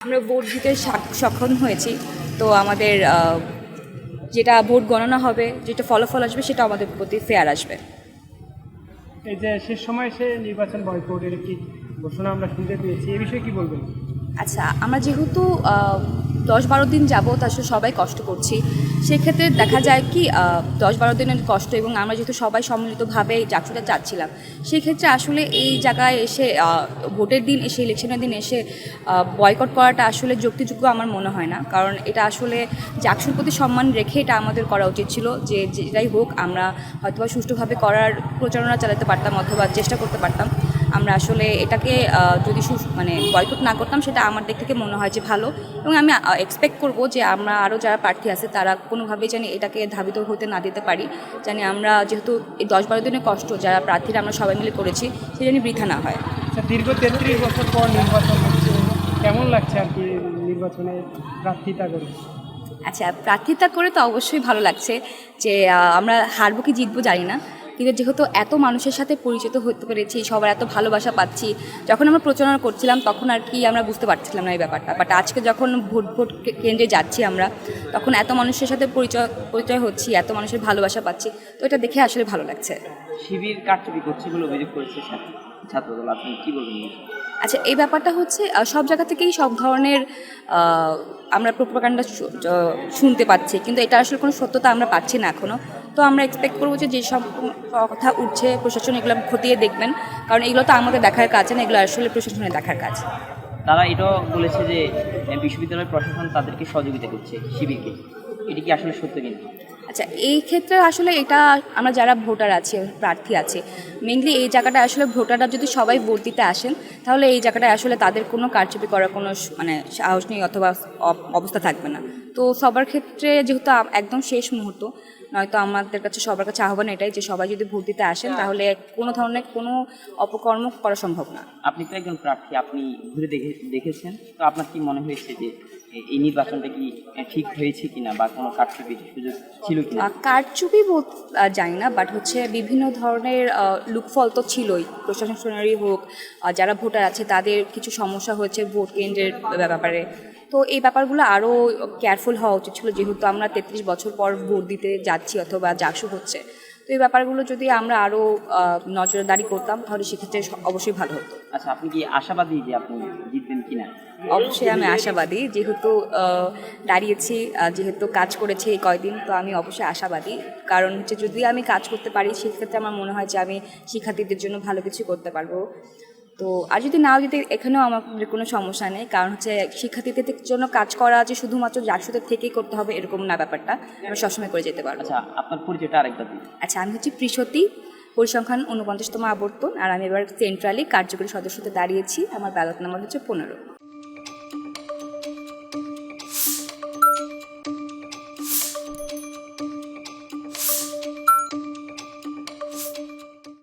আমরা ভোট দিতে সক্ষম হয়েছি। তো আমাদের যেটা ভোট গণনা হবে, যেটা ফলাফল আসবে সেটা আমাদের প্রতি ফেয়ার আসবে। এই যে শেষ সময় এসে নির্বাচন বয়কটের একটি ঘোষণা আমরা শুনতে পেয়েছি, এই বিষয়ে কি বলবেন? আচ্ছা, আমরা যেহেতু 10-12 দিন যাবত আসলে সবাই কষ্ট করছি, সেক্ষেত্রে দেখা যায় কি 10-12 দিনের কষ্ট এবং আমরা যেহেতু সবাই সম্মিলিতভাবে এই চাকরিটা চাচ্ছিলাম, সেক্ষেত্রে আসলে এই জায়গায় এসে ভোটের দিন এসে, ইলেকশনের দিন এসে বয়কট করাটা আসলে যুক্তিযোগ্য আমার মনে হয় না। কারণ এটা আসলে চাকরির প্রতি সম্মান রেখে এটা আমাদের করা উচিত ছিল, যে যেটাই হোক আমরা হয়তোবা সুষ্ঠুভাবে করার প্রচারণা চালাতে পারতাম অথবা চেষ্টা করতে পারতাম। আমরা আসলে এটাকে যদি মানে বয়কট না করতাম, সেটা আমার দিক থেকে মনে হয় যে ভালো। এবং আমি এক্সপেক্ট করব যে আমরা আরও যারা প্রার্থী আছে তারা কোনোভাবেই জানি এটাকে ধাবিত হতে না দিতে পারি, জানি আমরা যেহেতু এই 10-12 দিনের কষ্ট যারা প্রার্থীরা আমরা সবাই মিলে করেছি, সে জানি বৃথা না হয়। আচ্ছা, দীর্ঘ 33 বছর পর নির্বাচন হচ্ছে, কেমন লাগছে আর কি নির্বাচনে প্রার্থিতা করে? আচ্ছা, প্রার্থিতা করে তো অবশ্যই ভালো লাগছে। যে আমরা হারবো কি জিতবো জানি না, কিন্তু যেহেতু এত মানুষের সাথে পরিচিত হতে পেরেছি, সবার এত ভালোবাসা পাচ্ছি, যখন আমরা প্রচারণা করছিলাম তখন আর কি আমরা বুঝতে পারছিলাম না এই ব্যাপারটা। বাট আজকে যখন ভোট কেন্দ্রে যাচ্ছি আমরা, তখন এত মানুষের সাথে পরিচয় হচ্ছি, এত মানুষের ভালোবাসা পাচ্ছি, তো এটা দেখে আসলে ভালো লাগছে। শিবির কারচুপি করছে বলে অভিযোগ করেছে ছাত্রদল, আপনি কি বলবেন? আচ্ছা, এই ব্যাপারটা হচ্ছে সব জায়গা থেকেই সব ধরনের আমরা প্রোপাগান্ডা শুনতে পাচ্ছি, কিন্তু এটা আসলে কোনো সত্যতা আমরা পাচ্ছি না এখনও। তো আমরা এক্সপেক্ট করবো যে যেসব কথা উঠছে প্রশাসন এগুলো খতিয়ে দেখবেন, কারণ এগুলো তো আমাদের দেখার কাজ না, এগুলো আসলে প্রশাসনের দেখার কাজ। তারা এটাও বলেছে যে বিশ্ববিদ্যালয় প্রশাসন তাদেরকে সহযোগিতা করছে শিবিরকে, এটি কি আসলে সত্য কিনা? আচ্ছা, এই ক্ষেত্রে আসলে এটা আমরা যারা ভোটার আছি, প্রার্থী আছে, মেইনলি এই জায়গাটা আসলে ভোটাররা যদি সবাই ভোট দিতে আসেন, তাহলে এই জায়গাটায় আসলে তাদের কোনো কারচুপি করার কোনো মানে সাহস নেই অথবা অবস্থা থাকবে না। তো সবার ক্ষেত্রে যেহেতু একদম শেষ মুহূর্ত, নয়তো আমাদের কাছে সবার কাছে আহ্বান এটাই যে সবাই যদি ভোট দিতে আসেন, তাহলে কোনো ধরনের কোনো অপকর্ম করা সম্ভব না। আপনি তো একজন প্রার্থী, আপনি ঘুরে দেখেছেন, তো আপনার কি মনে হয়েছে যে এই নির্বাচনটা কি ঠিক হয়েছে কিনা বা কোনো কারচুপির সুযোগ ছিল কিনা? কারচুপি জানি না, বাট হচ্ছে বিভিন্ন ধরনের লুকফল তো ছিলই, প্রশাসনেরই হোক, যারা ভোটার আছে তাদের কিছু সমস্যা হয়েছে ভোট কেন্দ্রের ব্যাপারে। তো এই ব্যাপারগুলো আরও কেয়ারফুল হওয়া উচিত ছিল, যেহেতু আমরা 33 বছর পর ভোট দিতে যাচ্ছি অথবা জাকসু হচ্ছে। তো এই ব্যাপারগুলো যদি আমরা আরও নজরদারি করতাম, তাহলে সেক্ষেত্রে অবশ্যই ভালো হতো। আচ্ছা, আপনি কি আশাবাদী যে আপনি জিতবেন কিনা? অবশ্যই আমি আশাবাদী, যেহেতু দাঁড়িয়েছি, যেহেতু কাজ করেছি এই কয়দিন, তো আমি অবশ্যই আশাবাদী। কারণ হচ্ছে যদি আমি কাজ করতে পারি, সেক্ষেত্রে আমার মনে হয় যে আমি শিক্ষার্থীদের জন্য ভালো কিছু করতে পারবো। তো আর যদি নাও যদি এখানেও আমাদের কোনো সমস্যা নেই, কারণ হচ্ছে শিক্ষার্থীদের জন্য কাজ করা যে শুধুমাত্র জাকসুদের থেকেই করতে হবে এরকম না, ব্যাপারটা আমরা সবসময় করে যেতে পারবো। আচ্ছা, আপনার পরিচয়টা আরেকবার দিন। আচ্ছা, আমি হচ্ছি প্রিসতী, পরিসংখ্যান 49তম আবর্তন, আর আমি এবার সেন্ট্রালি কার্যকরী সদস্যতে দাঁড়িয়েছি। আমার ব্যালট নাম্বার হচ্ছে 15।